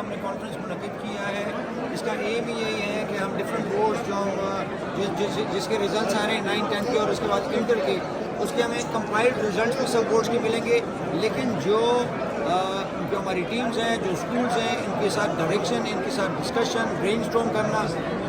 ہم نے کانفرنس منعقد کیا ہے. اس کا ایم ہی یہی ہے کہ ہم ڈفرینٹ بورڈس جو ہم جس کے ریزلٹس آ رہے ہیں 9, 10 کے اور اس کے بعد انٹر کے, اس کے ہمیں کمپائلڈ ریزلٹس بھی سب بورڈس کے ملیں گے. لیکن جو ہماری ٹیمز ہیں, جو اسکولز ہیں, ان کے ساتھ ڈائریکشن, ان کے ساتھ ڈسکشن, برین اسٹارم کرنا,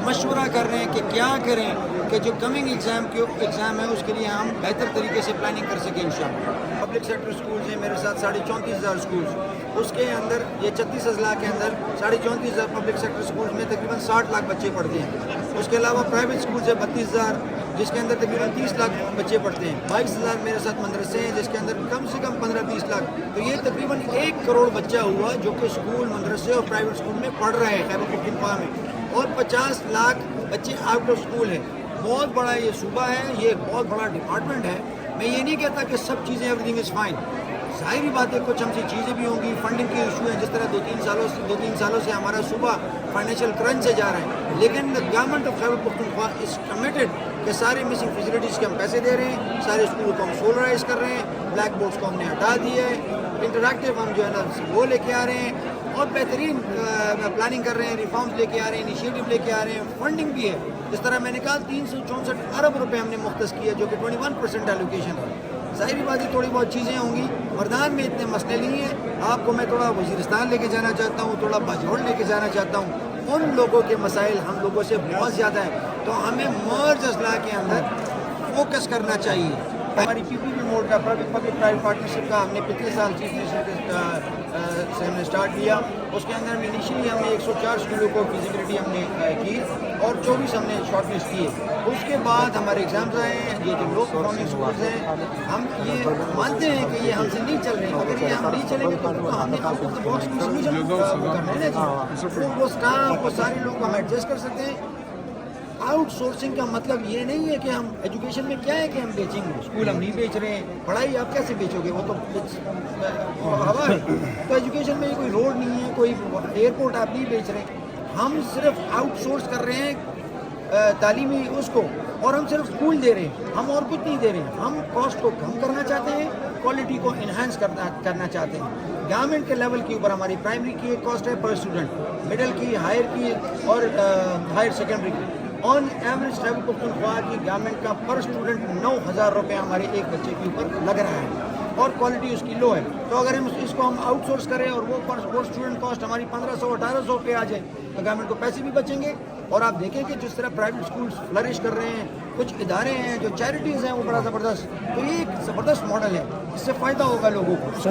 مشورہ کر رہے ہیں کہ کیا کریں کہ جو کمنگ ایگزام ہے اس کے لیے ہم بہتر طریقے سے پلاننگ کر سکیں انشاءاللہ. پبلک سیکٹر اسکولز ہیں میرے ساتھ 34,500 اسکولز, اس کے اندر یہ 36 اضلاع کے اندر 34,500 پبلک سیکٹر اسکولز میں تقریباً 60 لاکھ بچے پڑھتے ہیں. اس کے علاوہ پرائیویٹ اسکولز ہیں 32,000 جس کے اندر تقریباً 30 لاکھ بچے پڑھتے ہیں. 22,000 میرے ساتھ مدرسے ہیں جس کے اندر کم سے کم 15-20 لاکھ. تو یہ تقریباً 1 کروڑ بچہ ہوا جو کہ اسکول, مدرسے اور پرائیویٹ اسکول میں پڑھ رہے ہیں خیبر پختونخوا میں, اور 50 لاکھ بچے آؤٹ آف اسکول ہیں. بہت بڑا یہ صوبہ ہے, یہ بہت بڑا ڈپارٹمنٹ ہے. میں یہ نہیں کہتا کہ سب چیزیں ایوری تھنگ از فائن. ظاہری بات ہے کچھ ہم سے چیزیں بھی ہوں گی, فنڈنگ کے ایشو ہیں, جس طرح 2-3 سالوں سے ہمارا صوبہ فائنینشیل کرنچ سے جا رہا ہے. لیکن government of Khyber Pakhtunkhwa is committed کہ سارے مسنگ فیسلٹیز کے ہم پیسے دے رہے ہیں, سارے اسکول کو ہم سولرائز کر رہے ہیں, بلیک بورڈس کو ہم نے ہٹا دیا ہے, انٹریکٹیو ہم جو ہے نا وہ لے کے آ رہے ہیں, اور بہترین پلاننگ کر رہے ہیں, ریفارمز لے کے آ رہے ہیں, انیشیٹو لے کے آ رہے ہیں. فنڈنگ بھی ہے, جس طرح میں نے کہا 364 ارب روپے ہم نے مختص کیا جو کہ 21% ایلوکیشن ہے. ظاہری بات ہے تھوڑی بہت چیزیں ہوں گی. مردان میں اتنے مسئلے نہیں ہیں. آپ کو میں تھوڑا وزیرستان لے کے جانا چاہتا ہوں, تھوڑا باجوڑ لے کے جانا چاہتا ہوں. ان لوگوں کے مسائل ہم لوگوں سے بہت زیادہ ہیں, تو ہمیں مرج اضلاع کے اندر فوکس کرنا چاہیے. ہماری پی پی پی موڈ کا پبلک پرائیویٹ پارٹنرشپ کا ہم نے پچھلے سال چیف منسٹر سے ہم نے اسٹارٹ کیا. اس کے اندر انیشلی ہم نے 104 اسکولوں کو فیزیبلٹی ہم نے کی اور 24 ہم نے شارٹ لسٹ کیے. اس کے بعد ہمارے ایگزامز آئے ہیں. یہ جو لو پرفارمنگ اسکولز ہیں, ہم یہ مانتے ہیں کہ یہ ہم سے نہیں چل رہے ہیں. اگر یہ ہم نہیں چلیں گے تو ہم نے آؤٹ آف دا باکس کی سولوشن کرنا ہے نا جی. وہ اسٹاف وہ سارے لوگ ہم ایڈجسٹ کر سکتے ہیں. آؤٹ سورسنگ کا مطلب یہ نہیں ہے کہ ہم ایجوکیشن میں کیا ہے کہ ہم بیچیں گے. اسکول ہم نہیں بیچ رہے ہیں, پڑھائی آپ کیسے بیچو گے, وہ تو ہوا ہے. تو ایجوکیشن میں کوئی روڈ نہیں ہے, کوئی ایئرپورٹ آپ نہیں بیچ رہے. ہم صرف آؤٹ سورس کر رہے ہیں تعلیمی اس کو, اور ہم صرف اسکول دے رہے ہیں, ہم اور کچھ نہیں دے رہے ہیں. ہم کاسٹ کو کم کرنا چاہتے ہیں, کوالٹی کو انہانس کرنا چاہتے ہیں. گورنمنٹ کے لیول کے اوپر ہماری پرائمری کی ایک کاسٹ ہے پر اسٹوڈنٹ, مڈل کی, ہائر کی اور ہائر سیکنڈری کی. آن ایوریج خیبر پختونخوا کی گورنمنٹ کا پر اسٹوڈنٹ 9,000 روپے ہمارے ایک بچے کے اوپر لگ رہا ہے, اور کوالٹی اس کی لو ہے. تو اگر ہم اس کو ہم آؤٹ سورس کریں اور وہ پر اسٹوڈنٹ کاسٹ ہماری 1,500-1,800 پہ آ جائے تو گورنمنٹ کو پیسے بھی بچیں گے. اور آپ دیکھیں کہ جس طرح پرائیویٹ اسکولز فلرش کر رہے ہیں, کچھ ادارے ہیں جو چیریٹیز ہیں وہ بڑا زبردست, تو یہ ایک زبردست ماڈل ہے, اس سے فائدہ ہوگا لوگوں کو.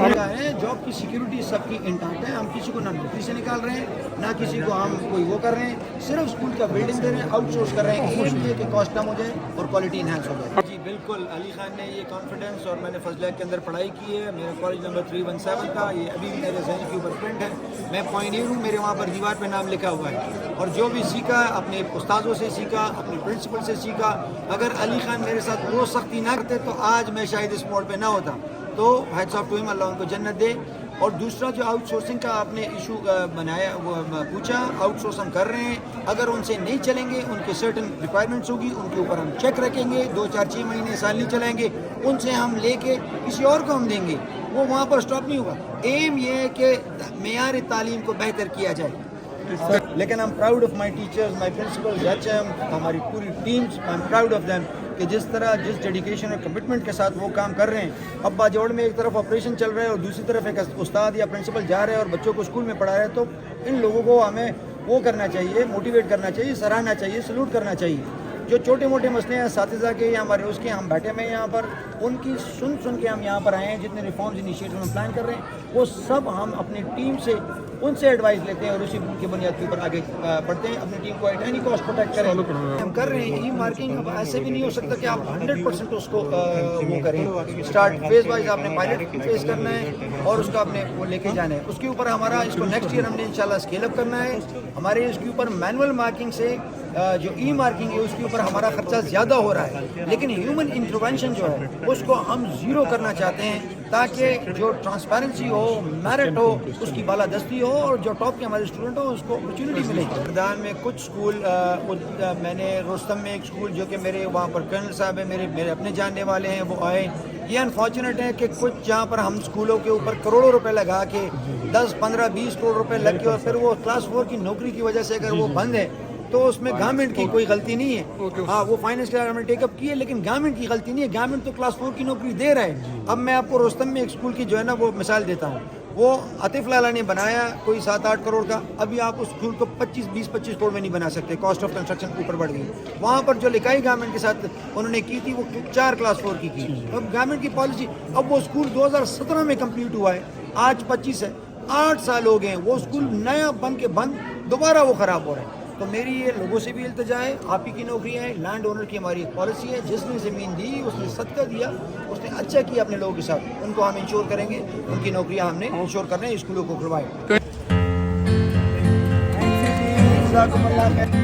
جاب کی سیکیورٹی سب کی انٹیکٹ ہے. ہم کسی کو نہ نوکری سے نکال رہے ہیں, نہ کسی کو ہم کوئی وہ کر رہے ہیں, صرف اسکول کا بلڈنگ دے رہے ہیں, آؤٹ سورس کر رہے ہیں. یہ کہ کاسٹ کم ہو جائے اور کوالٹی انہانس ہو جائے. جی بالکل, علی خان نے یہ کانفیڈنس, اور میں نے فضلیہ کے اندر پڑھائی کی ہے. میرا کالج نمبر 317 کا, یہ ابھی بھی میرے ذہن کے اوپر پرنٹ ہے. میں پائنیئر ہوں, میرے وہاں پر دیوار پہ نام لکھا ہوا ہے. اور جو بھی سیکھا اپنے استادوں سے سیکھا, اپنے پرنسپل سے سیکھا. اگر علی خان میرے ساتھ وہ سختی نہ کرتے تو آج میں شاید اس موڑ پہ نہ ہوتا. تو ہیڈس آف ٹو ہم, اللہ ان کو جنت دے. اور دوسرا جو آؤٹ سورسنگ کا آپ نے ایشو بنایا, وہ پوچھا, آؤٹ سورس ہم کر رہے ہیں. اگر ان سے نہیں چلیں گے, ان کے سرٹن ریکوائرمنٹس ہوگی, ان کے اوپر ہم چیک رکھیں گے. 2-4-6 مہینے, سال نہیں چلائیں گے, ان سے ہم لے کے کسی اور کو ہم دیں گے. وہ وہاں پر اسٹاپ نہیں ہوگا. ایم یہ ہے کہ معیار تعلیم کو بہتر کیا جائے. لیکن I'm proud of my teachers, my principals, HM, ہماری پوری teams, I'm proud of them کہ جس طرح جس ڈیڈیکیشن اور کمٹمنٹ کے ساتھ وہ کام کر رہے ہیں. اب باجوڑ میں ایک طرف آپریشن چل رہا ہے اور دوسری طرف ایک استاد یا پرنسپل جا رہے ہیں اور بچوں کو اسکول میں پڑھا رہے ہیں. تو ان لوگوں کو ہمیں وہ کرنا چاہیے, موٹیویٹ کرنا چاہیے, سراہنا چاہیے, سلوٹ کرنا چاہیے. جو چھوٹے موٹے مسئلے ہیں اساتذہ کے یا ہمارے اس کے, ہم بیٹھے ہوئے ہیں یہاں پر, ان کی سن کے ہم یہاں پر آئے ہیں. جتنے ریفارمز انیشیٹو ہم پلان کر رہے ہیں وہ سب ہم اپنی ٹیم سے, ان سے ایڈوائز لیتے ہیں اور اسی کی بنیاد کے اوپر آگے بڑھتے ہیں. اپنی ٹیم کو ایٹ اینی کاسٹ پروٹیکٹ کریں. ہم کر رہے ہیں ای مارکنگ. اب ایسے بھی نہیں ہو سکتا کہ آپ 100% اس کو وہ کریں. اسٹارٹ فیز وائز آپ نے پائلٹ فیز کرنا ہے اور اس کا آپ نے وہ لے کے جانا ہے. اس کے اوپر ہمارا اس کو نیکسٹ ایئر ہم نے انشاءاللہ اسکیل اپ کرنا ہے. ہمارے اس کے اوپر مینول مارکنگ سے جو ای مارکنگ ہے اس کے اوپر ہمارا خرچہ زیادہ ہو رہا ہے, لیکن ہیومن انٹروینشن جو ہے اس کو ہم زیرو کرنا چاہتے ہیں. تاکہ جو ٹرانسپیرنسی ہو، میرٹ ہو، اس کی بالادستی ہو اور جو ٹاپ کے ہمارے اسٹوڈنٹ ہوں اس کو اپرچونٹی ملے گی. میدان میں کچھ اسکول میں نے رستم میں ایک اسکول جو کہ میرے وہاں پر کرنل صاحب ہیں، میرے اپنے جاننے والے ہیں، وہ آئے. یہ انفارچونیٹ ہے کہ کچھ جہاں پر ہم اسکولوں کے اوپر کروڑوں روپے لگا کے 10 15 20 کروڑ روپے لگ کے اور پھر وہ کلاس 4 کی نوکری کی وجہ سے اگر وہ بند ہے تو اس میں گورنمنٹ کی کوئی غلطی نہیں ہے. ہاں وہ فائنینس گورنمنٹ ٹیک اپ کی ہے لیکن گورنمنٹ کی غلطی نہیں ہے. گورنمنٹ تو کلاس 4 کی نوکری دے رہا ہے. اب میں آپ کو رستم میں ایک اسکول کی جو ہے نا وہ مثال دیتا ہوں. وہ عاطف لالا نے بنایا کوئی 7-8 کروڑ کا. ابھی آپ اس اسکول کو 20-25 کروڑ میں نہیں بنا سکتے. کاسٹ آف کنسٹرکشن اوپر بڑھ گئی. وہاں پر جو لکھائی گورنمنٹ کے ساتھ انہوں نے کی تھی وہ 4 کلاس 4 کی. اب گورنمنٹ کی پالیسی. اب وہ اسکول 2017 میں کمپلیٹ ہوا ہے, آج 25 ہے, 8 سال ہو گئے ہیں. وہ اسکول نیا بن کے بند دوبارہ وہ خراب ہو رہا ہے. تو میری یہ لوگوں سے بھی التجا ہے, آپ ہی کی نوکری ہے, لینڈ اونر کی ہماری ایک پالیسی ہے. جس نے زمین دی اس نے صدقہ دیا, اس نے اچھا کیا اپنے لوگوں کے ساتھ. ان کو ہم انشور کریں گے, ان کی نوکریاں ہم نے انشور کرنے ہیں, اسکولوں کو کھلوائے. جزاکم اللہ خیر.